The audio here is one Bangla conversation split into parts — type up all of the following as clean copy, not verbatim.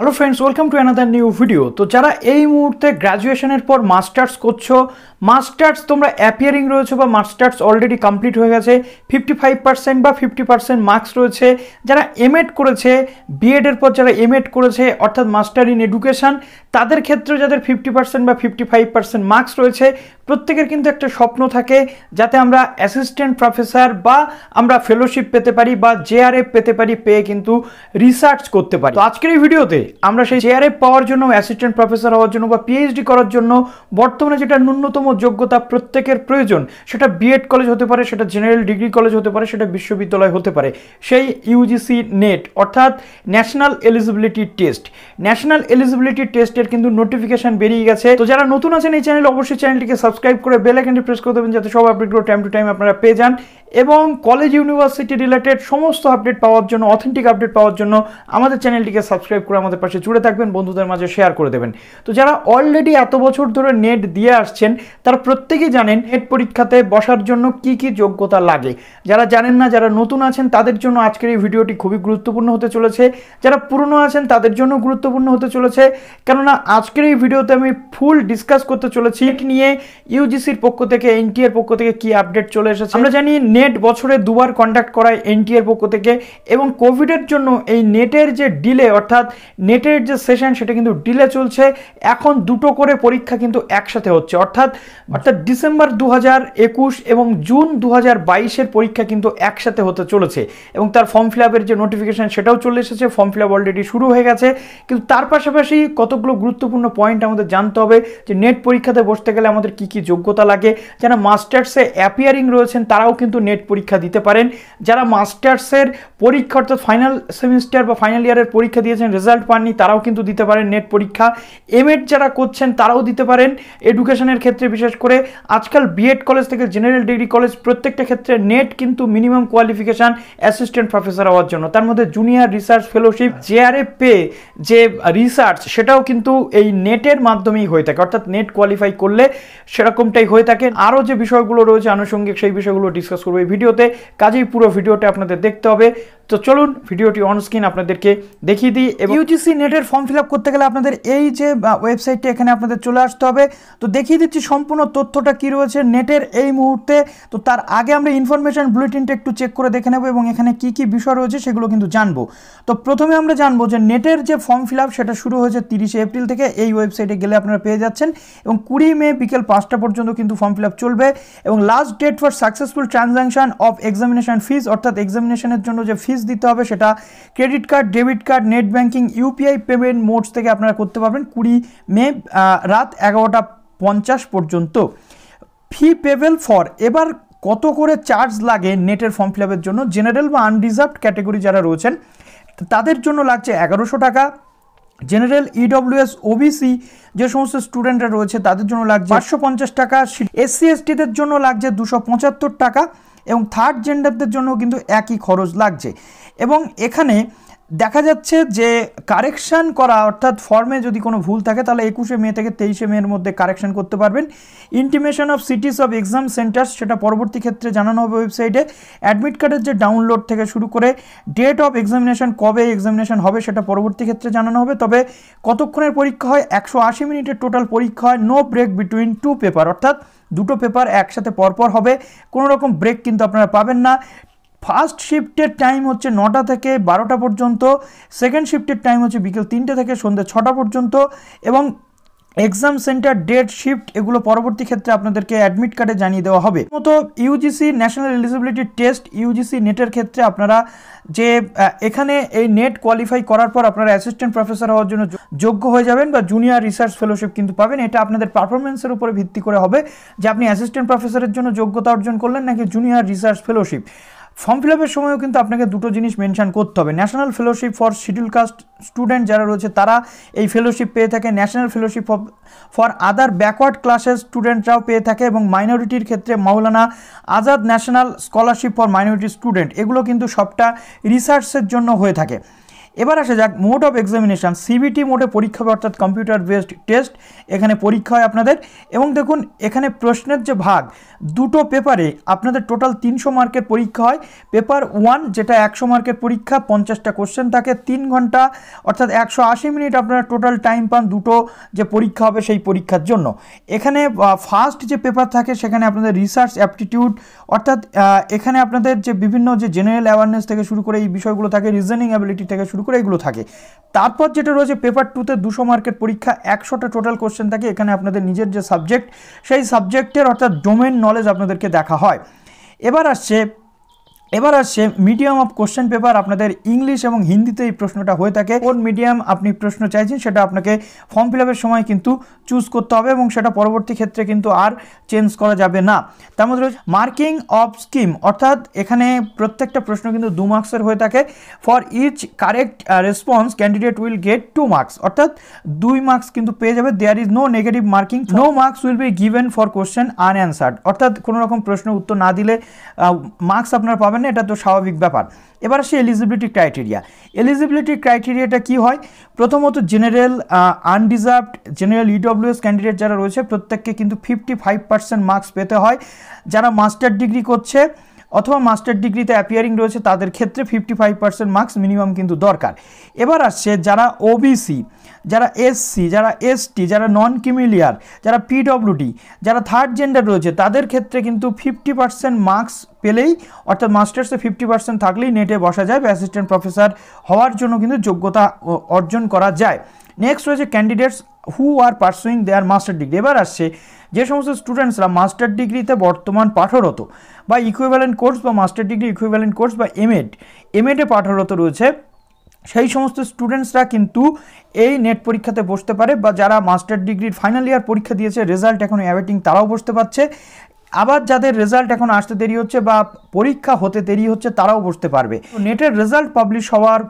Hello friends, welcome to another new video. তো যারা এই মুহূর্তে গ্র্যাজুয়েশনের পর মাস্টার্স করছো, মাস্টার্স তোমরা অ্যাপিয়ারিং রয়েছে বা মাস্টার্স অলরেডি কমপ্লিট হয়ে গেছে, 55% বা 50% মার্কস রয়েছে। যারা এমএড করেছে, বিএড এর পর যারা এমএড করেছে অর্থাৎ মাস্টার ইন এডুকেশন, তাদের ক্ষেত্রে যাদের 50% বা 55% মার্কস রয়েছে, প্রত্যেকের কিন্তু একটা স্বপ্ন থাকে যাতে আমরা অ্যাসিস্ট্যান্ট প্রফেসর বা আমরা ফেলোশিপ পেতে পারি বা জেআরএফ পেতে পারি, পেয়ে কিন্তু রিসার্চ করতে পারি। তো আজকের এই ভিডিওতে আমরা সেই জেআরএফ পাওয়ার জন্য, অ্যাসিস্ট্যান্ট প্রফেসর হওয়ার জন্য বা পিএইচডি করার জন্য বর্তমানে যেটা ন্যূনতম যোগ্যতা প্রত্যেকের প্রয়োজন, সেটা বিএড কলেজ হতে পারে, সেটা জেনারেল ডিগ্রি কলেজ হতে পারে, সেটা বিশ্ববিদ্যালয় হতে পারে, সেই ইউজিসি নেট অর্থাৎ national eligibility test. National eligibility টেস্টের কিন্তু নোটিফিকেশন বেরিয়ে গেছে। তো যারা নতুন আছেন এই চ্যানেলে, অবশ্যই চ্যানেলটিকে সাবস্ক্রাইব করে বেল আইকনটি প্রেস করে দেবেন যাতে সব আপডেটগুলো টাইম টু টাইম আপনারা পেয়ে যান। এবং কলেজ ইউনিভার্সিটি রিলেটেড সমস্ত আপডেট পাওয়ার জন্য, অথেন্টিক আপডেট পাওয়ার জন্য আমাদের চ্যানেলটিকে সাবস্ক্রাইব করে আমাদের পাশে জুড়ে থাকবেন, বন্ধুদের মাঝে শেয়ার করে দেবেন। তো যারা অলরেডি এত বছর ধরে নেট দিয়ে আসছেন, তারা প্রত্যেকেই জানেন নেট পরীক্ষাতে বসার জন্য কি কি যোগ্যতা লাগে। যারা জানেন না, যারা নতুন আছেন, তাদের জন্য আজকের এই ভিডিওটি খুবই গুরুত্বপূর্ণ হতে চলেছে। যারা পুরনো আছেন তাদের জন্য গুরুত্বপূর্ণ হতে চলেছে, কেননা আজকের এই ভিডিওতে আমি ফুল ডিসকাস করতে চলেছি নিয়ে ইউজিসির পক্ষ থেকে, এনটিএ এর পক্ষ থেকে কি আপডেট চলে এসেছে। আমরা জানি নেট বছরে দুবার কন্ডাক্ট করায় এনটিএ এর পক্ষ থেকে, এবং কোভিডের জন্য এই নেটের যে ডিলে অর্থাৎ নেটের যে সেশন সেটা কিন্তু ডিলে চলছে। এখন দুটো করে পরীক্ষা কিন্তু একসাথে হচ্ছে, অর্থাৎ ডিসেম্বর 2021 এবং জুন 2022-এর পরীক্ষা কিন্তু একসাথে হতে চলেছে। এবং তার ফর্ম ফিল আপের যে নোটিফিকেশন সেটাও চলে এসেছে, ফর্ম ফিল আপ অলরেডি শুরু হয়ে গেছে। কিন্তু তার পাশাপাশি কতগুলো গুরুত্বপূর্ণ পয়েন্ট আমাদের জানতে হবে যে নেট পরীক্ষাতে বসতে গেলে আমাদের কি কি যোগ্যতা লাগে। যারা মাস্টার্সে অ্যাপিয়ারিং রয়েছেন তারাও কিন্তু নেট পরীক্ষা দিতে পারেন। যারা মাস্টার্সের পরীক্ষা অর্থাৎ ফাইনাল সেমিস্টার বা ফাইনাল ইয়ারের পরীক্ষা দিয়েছেন, রেজাল্ট পাননি, তারাও কিন্তু দিতে পারেন নেট পরীক্ষা। এমএড যারা করছেন তারাও দিতে পারেন। এডুকেশনের ক্ষেত্রে বিশেষ করে আজকাল বিএড কলেজ থেকে জেনারেল ডিগ্রি কলেজ প্রত্যেকটা ক্ষেত্রে নেট কিন্তু মিনিমাম কোয়ালিফিকেশান অ্যাসিস্ট্যান্ট প্রফেসর হওয়ার জন্য। তার মধ্যে junior research fellowship, JRF pay যে রিসার্চ, সেটাও কিন্তু এই নেটের মাধ্যমেই হয়ে থাকে, অর্থাৎ নেট কোয়ালিফাই করলে সেরকমটাই হয়ে থাকে। আরও যে বিষয়গুলো রয়েছে আনুষঙ্গিক, সেই বিষয়গুলো ডিসকাস করবো এই ভিডিওতে, কাজেই পুরো ভিডিওটা আপনাদের দেখতে হবে। তো চলুন ভিডিওটি অন স্ক্রিন আপনাদেরকে দেখিয়ে দিই। এবং ইউজিসি নেটের ফর্ম ফিল আপ করতে গেলে আপনাদের এই যে ওয়েবসাইটটি, এখানে আপনাদের চলে আসতে হবে। তো দেখিয়ে দিচ্ছি সম্পূর্ণ তথ্যটা কি রয়েছে নেটের এই মুহূর্তে। তো তার আগে আমরা ইনফরমেশন বুলেটিনটা একটু চেক করে দেখে নেব এবং এখানে কি কি বিষয় রয়েছে সেগুলো কিন্তু জানবো। তো প্রথমে আমরা জানবো যে নেটের যে ফর্ম ফিল আপ সেটা শুরু হয়েছে 30 এপ্রিল থেকে। এই ওয়েবসাইটে গেলে আপনারা পেয়ে যাচ্ছেন, এবং 20 মে বিকেল 5টা পর্যন্ত কিন্তু ফর্ম ফিল আপ চলবে। এবং last date for successful transaction of examination fees, অর্থাৎ এক্সামিনেশনের জন্য যে ফিজ দিতে হবে সেটা credit card, debit card, net banking, UPI payment modes থেকে আপনারা করতে পারবেন 20 মে রাত 11:50 পর্যন্ত। ফি পেবেল ফর, এবার কত করে চার্জ লাগে নেটের ফর্ম ফিল আপের জন্য। জেনারেল বা আনরিজার্ভড ক্যাটাগরি যারা রয়েছেন তাদের জন্য লাগছে 1100 টাকা। জেনারেল, ইডব্লিউএস, ওবিসি যে সমস্ত স্টুডেন্টরা রয়েছে তাদের জন্য লাগছে 550 টাকা। এসসি এসটিদের জন্য লাগছে 275 টাকা। এবং থার্ড জেন্ডারদের জন্য কিন্তু একই খরচ লাগছে। এবং এখানে দেখা যাচ্ছে যে কারেকশান করা, অর্থাৎ ফর্মে যদি কোনো ভুল থাকে তাহলে 21 মে থেকে 23 মের মধ্যে কারেকশান করতে পারবেন। Intimation of cities of exam centres, সেটা পরবর্তী ক্ষেত্রে জানানো হবে ওয়েবসাইটে। অ্যাডমিট কার্ডের যে ডাউনলোড থেকে শুরু করে ডেট অফ এক্সামিনেশন, কবে এক্সামিনেশন হবে সেটা পরবর্তী ক্ষেত্রে জানানো হবে। তবে কতক্ষণের পরীক্ষা হয়, 180 মিনিটের টোটাল পরীক্ষা হয়। No break between two paper, অর্থাৎ দুটো পেপার একসাথে পরপর হবে, কোনো রকম ব্রেক কিন্তু আপনারা পাবেন না। ফার্স্ট শিফটের টাইম হচ্ছে 9টা থেকে 12টা পর্যন্ত, সেকেন্ড শিফটের টাইম হচ্ছে বিকেল 3টে থেকে সন্ধ্যে 6টা পর্যন্ত। এবং এক্সাম সেন্টার, ডেট, শিফট এগুলো পরবর্তী ক্ষেত্রে আপনাদেরকে অ্যাডমিট কার্ডে জানিয়ে দেওয়া হবে। মতো UGC national eligibility test, UGC নেটের ক্ষেত্রে আপনারা যে এখানে এই নেট কোয়ালিফাই করার পর আপনারা অ্যাসিস্ট্যান্ট প্রফেসর হওয়ার জন্য যোগ্য হয়ে যাবেন বা জুনিয়র রিসার্চ ফেলোশিপ কিন্তু পাবেন। এটা আপনাদের পারফরমেন্সের উপরে ভিত্তি করে হবে যে আপনি অ্যাসিস্ট্যান্ট প্রফেসরের জন্য যোগ্যতা অর্জন করলেন নাকি junior research fellowship. Form fill আপের সময়ও কিন্তু আপনাকে দুটো জিনিস মেনশন করতে হবে। National fellowship for scheduled caste student যারা রয়েছে তারা এই ফেলোশিপ পেয়ে থাকে। National fellowship for other backward ক্লাসের স্টুডেন্টরাও পেয়ে থাকে। এবং মাইনরিটির ক্ষেত্রে Maulana Azad national scholarship for minority student, এগুলো কিন্তু সবটা রিসার্চের জন্য হয়ে থাকে। এবার আসা যাক মোড অফ এক্সামিনেশান। সিবিটি মোডে পরীক্ষা হবে, অর্থাৎ কম্পিউটার বেসড টেস্ট এখানে পরীক্ষা হয় আপনাদের। এবং দেখুন এখানে প্রশ্নের যে ভাগ, দুটো পেপারে আপনাদের টোটাল 300 মার্কের পরীক্ষা হয়। পেপার 1 যেটা 100 মার্কের পরীক্ষা, 50টা কোশ্চেন থাকে, 3 ঘন্টা অর্থাৎ 180 মিনিট আপনারা টোটাল টাইম পান দুটো যে পরীক্ষা হবে সেই পরীক্ষার জন্য। এখানে ফার্স্ট যে পেপার থাকে সেখানে আপনাদের রিসার্চ অ্যাপটিটিউড, অর্থাৎ এখানে আপনাদের যে বিভিন্ন যে জেনারেল অ্যাওয়ারনেস থেকে শুরু করে এই বিষয়গুলো থাকে, রিজনিং অ্যাবিলিটি থেকে শুরু করে এগুলো থাকে। তারপর যেটা রয়েছে পেপার 2তে 200 মার্কের পরীক্ষা, 100টা টোটাল কোশ্চেন থাকে। এখানে আপনাদের নিজের যে সাবজেক্ট সেই সাবজেক্টের অর্থাৎ ডোমেন নলেজ আপনাদেরকে দেখা হয়। এবার আসছে মিডিয়াম অফ কোশ্চেন পেপার। আপনাদের ইংলিশ এবং হিন্দিতে এই প্রশ্নটা হয়ে থাকে। কোন মিডিয়াম আপনি প্রশ্ন চাইছেন সেটা আপনাকে ফর্ম ফিল আপের সময় কিন্তু চুজ করতে হবে এবং সেটা পরবর্তী ক্ষেত্রে কিন্তু আর চেঞ্জ করা যাবে না। তার মধ্যে রয়েছে মার্কিং অফ স্কিম, অর্থাৎ এখানে প্রত্যেকটা প্রশ্ন কিন্তু 2 মার্কসের হয়ে থাকে। For each correct response candidate will get 2 marks, অর্থাৎ 2 মার্কস কিন্তু পেয়ে যাবে। There is no negative marking, no marks will be given for question unanswered, অর্থাৎ কোনো রকম প্রশ্নের উত্তর না দিলে মার্কস আপনারা পাবেন, এটা তো স্বাভাবিক ব্যাপার। এবার আসে এলিজিবিলিটি ক্রাইটেরিয়া। এলিজিবিলিটি ক্রাইটেরিয়াটা কি হয়? প্রথমত জেনারেল আনডিজার্ভড জেনারেল ইডব্লিউএস ক্যান্ডিডেট যারা রয়েছে প্রত্যেককে কিন্তু 55% মার্কস পেতে হয়। যারা মাস্টার ডিগ্রি করছে অথবা মাস্টার ডিগ্রিতে অ্যাপিয়ারিং রয়েছে তাদের ক্ষেত্রে 55% মার্কস মিনিমাম কিন্তু দরকার। এবার আসছে যারা ওবিসি, যারা এসসি, যারা এসটি, যারা নন ক্রিমিলিয়ার, যারা পিডব্লিউডি, যারা থার্ড জেন্ডার রয়েছে তাদের ক্ষেত্রে কিন্তু 50% মার্কস পেলেই, অর্থাৎ মাস্টার্সে 50% থাকলেই নেটে বসা যায় বা অ্যাসিস্ট্যান্ট প্রফেসর হওয়ার জন্য কিন্তু যোগ্যতা অর্জন করা যায়। নেক্সট রয়েছে candidates who are pursuing their master degree. এবার আসছে যে সমস্ত স্টুডেন্টসরা মাস্টার ডিগ্রিতে বর্তমান পাঠরত বা ইকুইভ্যালেন্ট কোর্স বা মাস্টার ডিগ্রি ইকুইভ্যালেন্ট কোর্স বা এমএডে পাঠরত রয়েছে, সেই সমস্ত স্টুডেন্টসরা কিন্তু এই নেট পরীক্ষাতে বসতে পারে। বা যারা মাস্টার ডিগ্রির ফাইনাল ইয়ার পরীক্ষা দিয়েছে, রেজাল্ট এখন অ্যাওয়েটিং, তারাও বসতে পারছে। আবার যাদের রেজাল্ট এখন আসতে দেরি হচ্ছে বা পরীক্ষা হতে দেরি হচ্ছে তারাও বসতে পারবে। নেটের রেজাল্ট পাবলিশ হওয়ার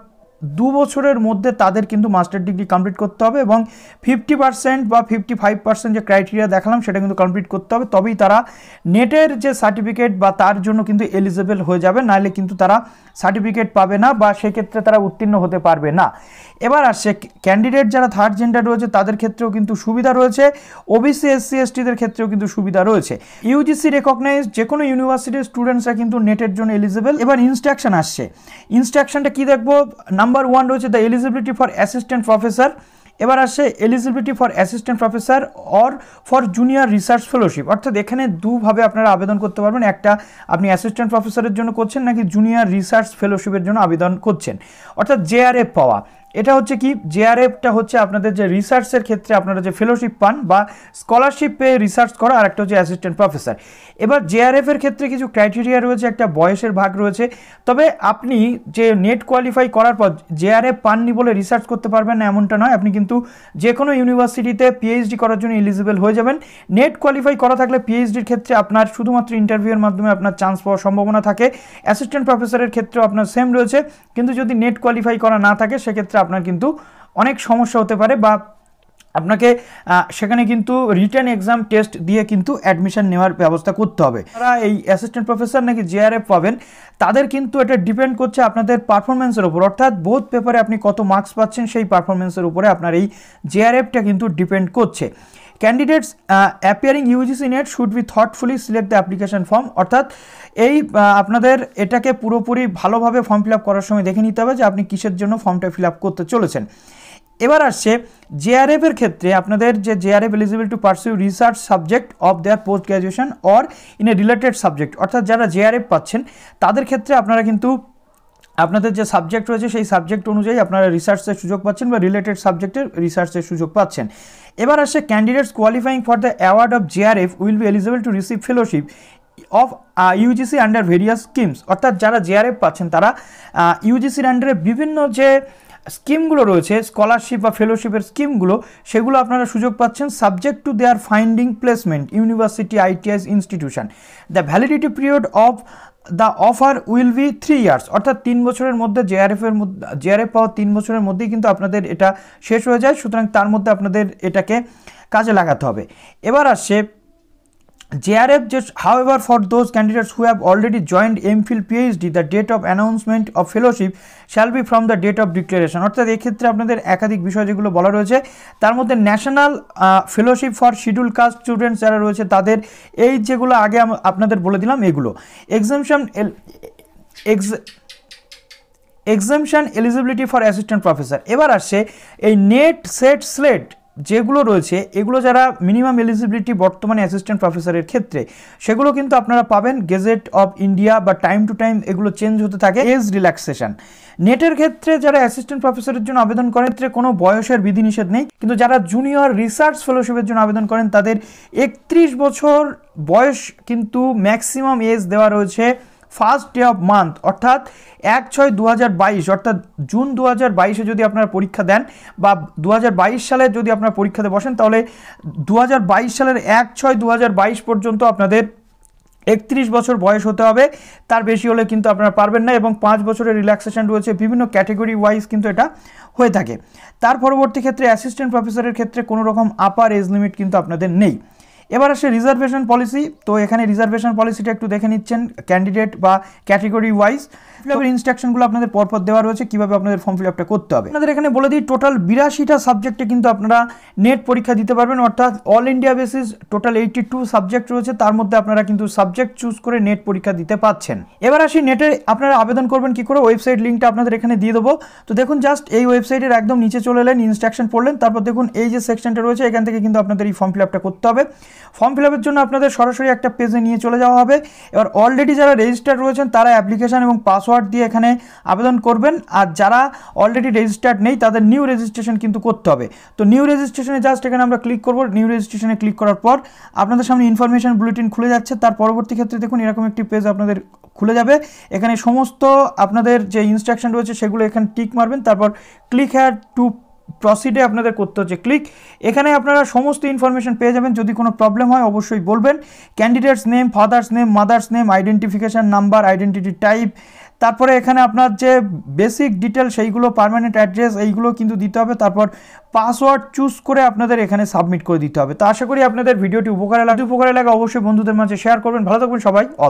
2 বছরের মধ্যে তাদের কিন্তু মাস্টার ডিগ্রি কমপ্লিট করতে হবে এবং 50% বা 55% যে ক্রাইটেরিয়া দেখালাম সেটা কিন্তু কমপ্লিট করতে হবে, তবেই তারা নেটের যে সার্টিফিকেট বা তার জন্য কিন্তু এলিজিবল হয়ে যাবে, নাহলে কিন্তু তারা সার্টিফিকেট পাবে না বা সেক্ষেত্রে তারা উত্তীর্ণ হতে পারবে না। এবার আসছে ক্যান্ডিডেট যারা থার্ড জেন্ডার রয়েছে তাদের ক্ষেত্রেও কিন্তু সুবিধা রয়েছে, ওবিসি এসসি এসটিদের ক্ষেত্রেও কিন্তু সুবিধা রয়েছে। ইউজিসি রেকগনাইজ যে কোনো ইউনিভার্সিটির স্টুডেন্টসরা কিন্তু নেটের জন্য এলিজিবল। এবার ইনস্ট্রাকশন আসছে, ইনস্ট্রাকশনটা কি দেখবো? নাম্বার 1 রয়েছে the eligibility for assistant professor. এবার আসছে eligibility for assistant professor or for junior research fellowship, অর্থাৎ এখানে দুভাবে আপনারা আবেদন করতে পারবেন। একটা আপনি অ্যাসিস্ট্যান্ট প্রফেসরের জন্য করছেন নাকি জুনিয়র রিসার্চ ফেলোশিপের জন্য আবেদন করছেন, অর্থাৎ জেআরএফ পাওয়া। এটা হচ্ছে কি, জেআরএফটা হচ্ছে আপনাদের যে রিসার্চের ক্ষেত্রে আপনারা যে ফেলোশিপ পান বা স্কলারশিপ পেয়ে রিসার্চ করা, আর একটা হচ্ছে অ্যাসিস্ট্যান্ট প্রফেসর। এবার জেআরএফের ক্ষেত্রে কিছু ক্রাইটেরিয়া রয়েছে, একটা বয়সের ভাগ রয়েছে। তবে আপনি যে নেট কোয়ালিফাই করার পর জেআরএফ পাননি বলে রিসার্চ করতে পারবেন না এমনটা নয়, আপনি কিন্তু যে কোনো ইউনিভার্সিটিতে পিএইচডি করার জন্য এলিজিবল হয়ে যাবেন। নেট কোয়ালিফাই করা থাকলে পিএইচডির ক্ষেত্রে আপনার শুধুমাত্র ইন্টারভিউয়ের মাধ্যমে আপনার চান্স পাওয়ার সম্ভাবনা থাকে। অ্যাসিস্ট্যান্ট প্রফেসরের ক্ষেত্রেও আপনার সেম রয়েছে, কিন্তু যদি নেট কোয়ালিফাই করা না থাকে সেক্ষেত্রে আপনার কিন্তু অনেক সমস্যা হতে পারে বা আপনাকে সেখানে কিন্তু রিটেন এক্সাম টেস্ট দিয়ে কিন্তু অ্যাডমিশন নেওয়ার ব্যবস্থা করতে হবে। তারা এই অ্যাসিস্ট্যান্ট প্রফেসর নাকি জেআরএফ পাবেন তাদের কিন্তু এটা ডিপেন্ড করছে আপনাদের পারফরমেন্সের উপর, অর্থাৎ বোথ পেপারে আপনি কত মার্কস পাচ্ছেন সেই পারফরমেন্সের উপরে আপনার এই জেআরএফটা কিন্তু ডিপেন্ড করছে। Candidates appearing UGC net should be থটফুলি select the application form, অর্থাৎ এই আপনাদের এটাকে পুরোপুরি ভালোভাবে ফর্ম ফিল আপ করার সময় দেখে নিতে হবে যে আপনি কিসের জন্য ফর্মটা ফিল আপ করতে চলেছেন। এবার আসছে জেআরএফ এর ক্ষেত্রে আপনাদের যে JRF eligible to pursue research subject of their post graduation or in a related subject, অর্থাৎ যারা জেআরএফ পাচ্ছেন তাদের ক্ষেত্রে আপনারা কিন্তু আপনাদের যে সাবজেক্ট রয়েছে সেই সাবজেক্ট অনুযায়ী আপনারা রিসার্চের সুযোগ পাচ্ছেন বা রিলেটেড সাবজেক্টের রিসার্চের সুযোগ পাচ্ছেন। এবার আসছে candidates qualifying for the award of JRF will be eligible to receive fellowship of UGC under various schemes, অর্থাৎ যারা জেআরএফ পাচ্ছেন তারা ইউজিসির আন্ডারে বিভিন্ন যে স্কিমগুলো রয়েছে স্কলারশিপ বা ফেলোশিপের স্কিমগুলো সেগুলো আপনারা সুযোগ পাচ্ছেন subject to their finding placement university ITIs institution. The validity period of the offer will be 3 years, অর্থাৎ 3 বছরের মধ্যে জেআরএফ পাওয়া 3 বছরের মধ্যেই কিন্তু আপনাদের এটা শেষ হয়ে যায়, সুতরাং তার মধ্যে আপনাদের এটাকে কাজে লাগাতে হবে। এবার আসছে JRF just however for those candidates who have already joined MPhil PhD the date of announcement of fellowship shall be from the date of declaration। অর্থাৎ এই ক্ষেত্রে আপনাদের একাধিক বিষয় যেগুলো বলা রয়েছে তার মধ্যে national fellowship for scheduled caste students যারা রয়েছে তাদের এই যেগুলো আগে আপনাদের বলে দিলাম এগুলো exemption eligibility for assistant professor. এবার আসছে এই নেট সেট স্লেট যেগুলো রয়েছে এগুলো যারা মিনিমাম এলিজিবিলিটি বর্তমানে অ্যাসিস্ট্যান্ট প্রফেসরের ক্ষেত্রে সেগুলো কিন্তু আপনারা পাবেন গেজেট অফ ইন্ডিয়া বা টাইম টু টাইম এগুলো চেঞ্জ হতে থাকে। এজ রিল্যাক্সেশন নেটের ক্ষেত্রে যারা অ্যাসিস্ট্যান্ট প্রফেসরের জন্য আবেদন করেন ক্ষেত্রে কোনো বয়সের বিধিনিষেধ নেই, কিন্তু যারা জুনিয়র রিসার্চ ফেলোশিপের জন্য আবেদন করেন তাদের 31 বছর বয়স কিন্তু ম্যাক্সিমাম এজ দেওয়া রয়েছে ফার্স্ট ডে অফ মান্থ অর্থাৎ 1/6/2022 অর্থাৎ জুন 2022-এ যদি আপনারা পরীক্ষা দেন বা 2022 সালে যদি আপনারা পরীক্ষাতে বসেন তাহলে 2022 সালের 1/6/2022 পর্যন্ত আপনাদের 31 বছর বয়স হতে হবে, তার বেশি হলে কিন্তু আপনারা পারবেন না। এবং 5 বছরের রিল্যাক্সেশন রয়েছে, বিভিন্ন ক্যাটেগরি ওয়াইজ কিন্তু এটা হয়ে থাকে। তার পরবর্তী ক্ষেত্রে অ্যাসিস্ট্যান্ট প্রফেসরের ক্ষেত্রে কোনো রকম আপার এজ লিমিট কিন্তু আপনাদের নেই। এবার আসে রিজার্ভেশন পলিসি। তো এখানে রিজার্ভেশন পলিসিটা একটু দেখে নিচ্ছেন ক্যান্ডিডেট বা ক্যাটেগরি ওয়াইজ। ফিল ইনস্ট্রাকশনগুলো আপনাদের পরপর দেওয়া রয়েছে কীভাবে আপনাদের ফর্ম ফিল আপটা করতে হবে। আপনাদের এখানে বলে দিই টোটাল 82টা সাবজেক্টে কিন্তু আপনারা নেট পরীক্ষা দিতে পারবেন, অর্থাৎ all India basis total 82 subject রয়েছে, তার মধ্যে আপনারা কিন্তু সাবজেক্ট চুজ করে নেট পরীক্ষা দিতে পাচ্ছেন। এবার আসি নেটে আপনারা আবেদন করবেন কি করে, ওয়েবসাইট লিঙ্কটা আপনাদের এখানে দিয়ে দেবো। তো দেখুন জাস্ট এই ওয়েবসাইটের একদম নিচে চলে এলেন, ইনস্ট্রাকশন পড়লেন, তারপর দেখুন এই যে সেকশনটা রয়েছে এখান থেকে কিন্তু আপনাদের এই ফর্ম ফিল আপটা করতে হবে। ফর্ম ফিল আপের জন্য আপনাদের সরাসরি একটা পেজে নিয়ে চলে যাওয়া হবে। এবার অলরেডি যারা রেজিস্টার্ড রয়েছেন তারা অ্যাপ্লিকেশন এবং পাসওয়ার্ড দিয়ে এখানে আবেদন করবেন, আর যারা অলরেডি রেজিস্টার্ড নেই তাদের নিউ রেজিস্ট্রেশন কিন্তু করতে হবে। তো নিউ রেজিস্ট্রেশনে জাস্ট এখানে আমরা ক্লিক করব। নিউ রেজিস্ট্রেশনে ক্লিক করার পর আপনাদের সামনে ইনফরমেশন বুলেটিন খুলে যাচ্ছে। তার পরবর্তী ক্ষেত্রে দেখুন এরকম একটি পেজ আপনাদের খুলে যাবে। এখানে সমস্ত আপনাদের যে ইনস্ট্রাকশন রয়েছে সেগুলো এখানে টিক মারবেন, তারপর ক্লিক হেয়ার টু প্রসিডে আপনাদের করতে হচ্ছে ক্লিক। এখানে আপনারা সমস্ত ইনফরমেশন পেয়ে যাবেন। যদি কোনো প্রবলেম হয় অবশ্যই বলবেন। Candidates name, father's name, mother's name, identification number, identity type, তারপরে এখানে আপনার যে বেসিক ডিটেল সেইগুলো, পার্মানেন্ট অ্যাড্রেস এইগুলো কিন্তু দিতে হবে। তারপর পাসওয়ার্ড চুজ করে আপনাদের এখানে সাবমিট করে দিতে হবে। তো আশা করি আপনাদের ভিডিওটি উপকারে লাগে অবশ্যই বন্ধুদের মাঝে শেয়ার করবেন। ভালো থাকবেন সবাই। অল